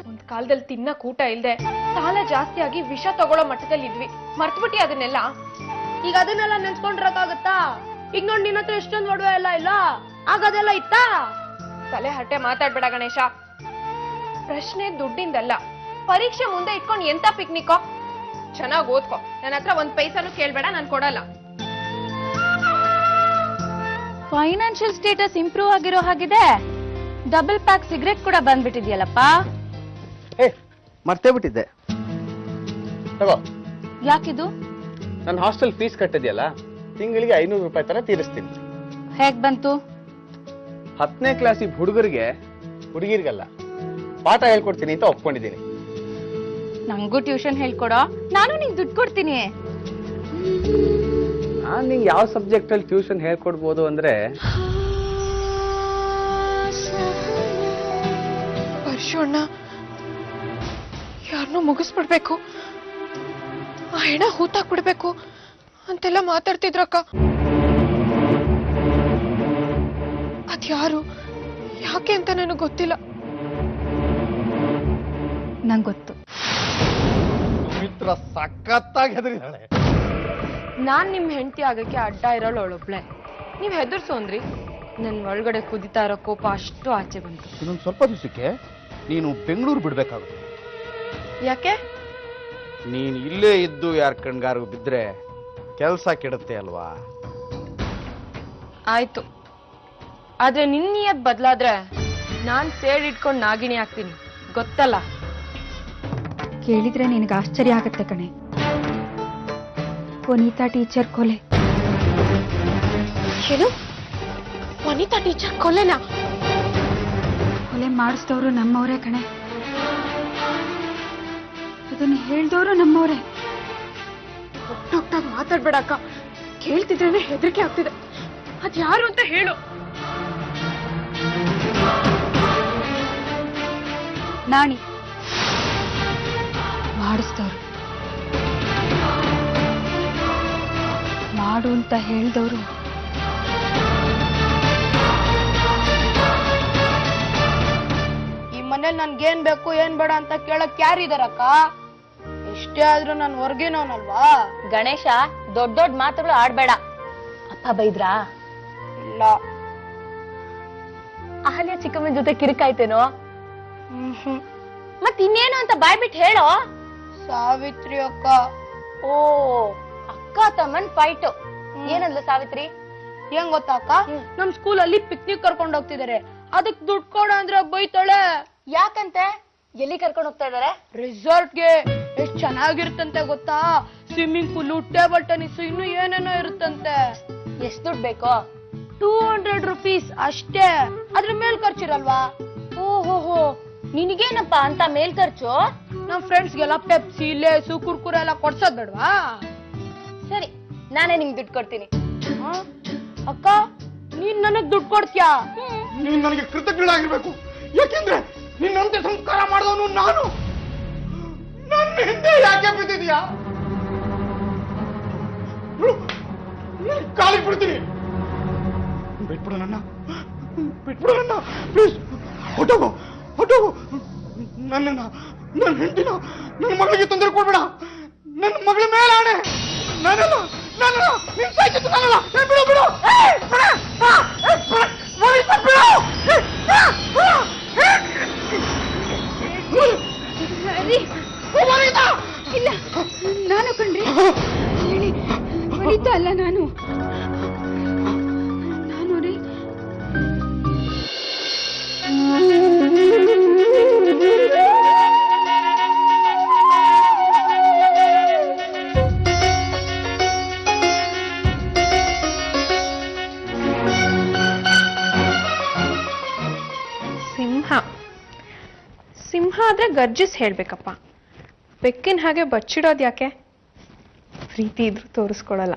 ಒಂದ್ ಕಾಲದಲ್ಲಿ ತಿನ್ನಕ್ ಊಟ ಇಲ್ದೆ ಸಾಲ ಜಾಸ್ತಿ ಆಗಿ ವಿಷ ತಗೊಳ್ಳೋ ಮಟ್ಟದಲ್ಲಿ ಇದ್ವಿ. ಮರ್ತ್ಬಿಟ್ಟಿ ಅದನ್ನೆಲ್ಲ? ಈಗ ಅದನ್ನೆಲ್ಲ ನೆನ್ಸ್ಕೊಂಡಿರಕ್ಕಾಗತ್ತಾ? ಈಗ ನೋಡಿ ನಿನ್ನ ಹತ್ರ ಎಷ್ಟೊಂದು ಒಡವೆ ಎಲ್ಲ ಇಲ್ಲ, ಆಗದೆಲ್ಲ ಇತ್ತಾ? ತಲೆ ಹರಟೆ ಮಾತಾಡ್ಬೇಡ ಗಣೇಶ. ಪ್ರಶ್ನೆ ದುಡ್ಡಿಂದಲ್ಲ, ಪರೀಕ್ಷೆ ಮುಂದೆ ಇಟ್ಕೊಂಡು ಎಂತ ಪಿಕ್ನಿಕೋ. ಚೆನ್ನಾಗ್ ಓದ್ಕೋ. ನನ್ನ ಹತ್ರ ಒಂದ್ ಪೈಸಾನು ಕೇಳ್ಬೇಡ, ನಾನ್ ಕೊಡಲ್ಲ. ಫೈನಾನ್ಷಿಯಲ್ ಸ್ಟೇಟಸ್ ಇಂಪ್ರೂವ್ ಆಗಿರೋ ಹಾಗಿದೆ. ಡಬಲ್ ಪ್ಯಾಕ್ ಸಿಗರೆಟ್ ಕೂಡ ಬಂದ್ಬಿಟ್ಟಿದ್ಯಲ್ಲಪ್ಪ. ಮರ್ತೇ ಬಿಟ್ಟಿದ್ದೆ. ತಗೋ. ಯಾಕಿದು? ನನ್ನ ಹಾಸ್ಟೆಲ್ ಫೀಸ್ ಕಟ್ಟಿದ್ಯಲ್ಲ, ತಿಂಗಳಿಗೆ 500 ರೂಪಾಯಿ ತರ ತೀರಿಸ್ತೀನಿ. ಹೇಗ್ ಬಂತು? 10ನೇ ಕ್ಲಾಸಿಗೆ ಹುಡುಗರಿಗೆ, ಹುಡುಗಿರ್ಗಲ್ಲ, ಪಾಠ ಹೇಳ್ಕೊಡ್ತೀನಿ ಅಂತ ಒಪ್ಕೊಂಡಿದ್ದೀನಿ. ನಂಗೂ ಟ್ಯೂಷನ್ ಹೇಳ್ಕೊಡೋ, ನಾನು ನಿಂಗೆ ದುಡ್ಡು ಕೊಡ್ತೀನಿ. ನಾನ್ ನಿಂಗೆ ಯಾವ ಸಬ್ಜೆಕ್ಟ್ ಅಲ್ಲಿ ಟ್ಯೂಷನ್ ಹೇಳ್ಕೊಡ್ಬೋದು ಅಂದ್ರೆ, ವರ್ಷಣ್ಣ ಯಾರನ್ನೂ ಮುಗಿಸ್ಬಿಡ್ಬೇಕು, ಆ ಹೆಣ ಹೂತಾಕ್ಬಿಡ್ಬೇಕು ಅಂತೆಲ್ಲ ಮಾತಾಡ್ತಿದ್ರಕ್ಕ. ಅದ್ಯಾರು, ಯಾಕೆ ಅಂತ ನನಗೆ ಗೊತ್ತಿಲ್ಲ. ನಂಗೆ ಗೊತ್ತು. ಸುಮಿತ್ರ ಸಖತ್ತಾಗಿ ಹೆದರಿದಾಳೆ. ನಾನ್ ನಿಮ್ ಹೆಂಡತಿ ಆಗಕ್ಕೆ ಅಡ್ಡ ಇರೋಳು ಅವಳೊಬ್ಳೆ. ನೀವ್ ಹೆದರ್ಸೋನ್ರಿ. ನನ್ ಒಳಗಡೆ ಕುದಿತಾ ಇರೋ ಕೋಪ ಅಷ್ಟು ಆಚೆ ಬಂತು. ಇನ್ನೊಂದು ಸ್ವಲ್ಪ ದಿವಸಕ್ಕೆ ನೀನು ಬೆಂಗಳೂರು ಬಿಡ್ಬೇಕಾಗುತ್ತೆ. ಯಾಕೆ? ನೀನ್ ಇಲ್ಲೇ ಇದ್ದು ಯಾರ ಕಣ್ಗಾರು ಬಿದ್ರೆ ಕೆಲಸ ಕೆಡುತ್ತೆ ಅಲ್ವಾ? ಆಯ್ತು, ಆದ್ರೆ ನಿನ್ ನಿಯತ್ ಬದಲಾದ್ರೆ ನಾನ್ ಸೇಡಿಟ್ಕೊಂಡು ನಾಗಿಣಿ ಆಗ್ತೀನಿ, ಗೊತ್ತಲ್ಲ? ಕೇಳಿದ್ರೆ ನಿನಗೆ ಆಶ್ಚರ್ಯ ಆಗತ್ತೆ ಕಣೆ. ವನಿತಾ ಟೀಚರ್ ಕೊಲೆ. ಏನು? ವನಿತಾ ಟೀಚರ್ ಕೊಲೆನಾ? ಕೊಲೆ ಮಾಡಿಸಿದವರು ನಮ್ಮವರೇ ಕಣೆ. ಅದನ್ನ ಹೇಳ್ದವರು ನಮ್ಮವರೇ. ಒಟ್ಟೊಟ್ಟಾಗಿ ಮಾತಾಡ್ಬೇಡಕ್ಕ, ಕೇಳ್ತಿದ್ರೇನೆ ಹೆದರಿಕೆ ಆಗ್ತಿದೆ. ಅದ್ಯಾರು ಅಂತ ಹೇಳು. ನಾಣಿ ಮಾಡಿಸಿದವರು. ಮಾಡು ಅಂತ ಹೇಳ್ದವರು ಈ ಮನೇಲಿ ನನ್ಗೇನ್ ಬೇಕು ಏನ್ ಬೇಡ ಅಂತ ಕೇಳಕ್ ಯಾರಿದಾರಕ್ಕ? ಎಷ್ಟೇ ಆದ್ರೂ ನಾನು ಹೊರ್ಗೇನವನಲ್ವಾ? ಗಣೇಶ, ದೊಡ್ಡ ದೊಡ್ಡ ಮಾತುಗಳು ಆಡ್ಬೇಡ. ಅಪ್ಪ ಬೈದ್ರಾ? ಇಲ್ಲ. ಅಹಲ್ಯ ಚಿಕ್ಕಮ್ಮನ ಜೊತೆ ಕಿರಿಕಾಯ್ತೇನೋ? ಮತ್ ಇನ್ನೇನು ಅಂತ ಬಾಯ್ಬಿಟ್ಟು ಹೇಳೋ. ಸಾವಿತ್ರಿ ಅಕ್ಕ. ಓ, ಅಕ್ಕ ತಮ್ಮನ್ ಫೈಟ್. ಏನಂದ್ಲು ಸಾವಿತ್ರಿ? ಏನ್ ಗೊತ್ತಾ ಅಕ್ಕ, ನಮ್ ಸ್ಕೂಲಲ್ಲಿ ಪಿಕ್ನಿಕ್ ಕರ್ಕೊಂಡ್ ಹೋಗ್ತಿದಾರೆ, ಅದಕ್ ದುಡ್ಡು ಕೊಡ ಅಂದ್ರೆ ಬೈತಾಳೆ. ಯಾಕಂತೆ? ಎಲ್ಲಿ ಕರ್ಕೊಂಡು ಹೋಗ್ತಾ ಇದಾರೆ? ರೆಸಾರ್ಟ್ಗೆ. ಎಷ್ಟ್ ಚೆನ್ನಾಗಿರುತ್ತಂತೆ ಗೊತ್ತಾ? ಸ್ವಿಮ್ಮಿಂಗ್ ಪೂಲ್, ಟೇಬಲ್ ಟೆನ್ನಿಸ್, ಇನ್ನು ಏನೇನೋ ಇರುತ್ತಂತೆ. ಎಷ್ಟ್ ದುಡ್ಡು ಬೇಕೋ? 200 ರೂಪೀಸ್ ಅಷ್ಟೇ. ಅದ್ರ ಮೇಲ್ ಖರ್ಚಿರಲ್ವಾ? ಓಹೋ, ನಿನಗೇನಪ್ಪ ಅಂತ ಮೇಲ್ ಖರ್ಚು? ನಮ್ ಫ್ರೆಂಡ್ಸ್ಗೆಲ್ಲ ಪೆಪ್ಸಿ, ಲೇಸು, ಕುರ್ಕುರೆ ಎಲ್ಲ ಕೊಡ್ಸೋದ್ ಬೇಡ್ವಾ? ಸರಿ, ನಾನೇ ನಿಂಗೆ ದುಡ್ಡು ಕೊಡ್ತೀನಿ. ಅಕ್ಕ, ನೀನ್ ನನಗ್ ದುಡ್ಡು ಕೊಡ್ತೀಯಾ? ನೀನ್ ನನಗೆ ಕೃತಜ್ಞನಾಗಿರ್ಬೇಕು. ಯಾಕೆಂದ್ರೆ ನಿನ್ನಂತೆ ಸಂಸ್ಕಾರ ಮಾಡಿದವನು ನಾನು. ನನ್ನ ಹಿಂದೆ ಯಾಕೆ ಬಿದ್ದಿದ್ಯಾ? ಕಾಲಿಗೆ ಬಿಡ್ತೀನಿ. ಬಿಟ್ಬಿಡು ನನ್ನ, ಬಿಟ್ಬಿಡು ನನ್ನ ಪ್ಲೀಸ್. ಹೊಟ್ಟೋಗು, ಹೊಟ್ಟೋಗು. ನನ್ನ ಹೆಂಡತಿನ, ನನ್ನ ಮಗಳಿಗೆ ತೊಂದರೆ ಕೊಡ್ಬೇಡ. ನನ್ನ ಮಗಳ ಮೇಲೆ ಆಣೆ. ನಾನಲ್ಲ, ನಿನ್ ಸಾಯ್ತಿತ್ತು ನಾನಲ್ಲ. ಬಿಡು ಬಿಡು. ಇಲ್ಲ, ನಾನು ಕಣ್ರಿ. ವನಿತಾ ಅಲ್ಲ ನಾನು ರೀ. ಸಿಂಹ ಆದ್ರೆ ಗರ್ಜಿಸ್ ಹೇಳ್ಬೇಕಪ್ಪ. ಬೆಕ್ಕಿನ ಹಾಗೆ ಬಚ್ಚಿಡೋದು ಯಾಕೆ? ಪ್ರೀತಿ ಇದ್ರು ತೋರಿಸ್ಕೊಳಲ್ಲ.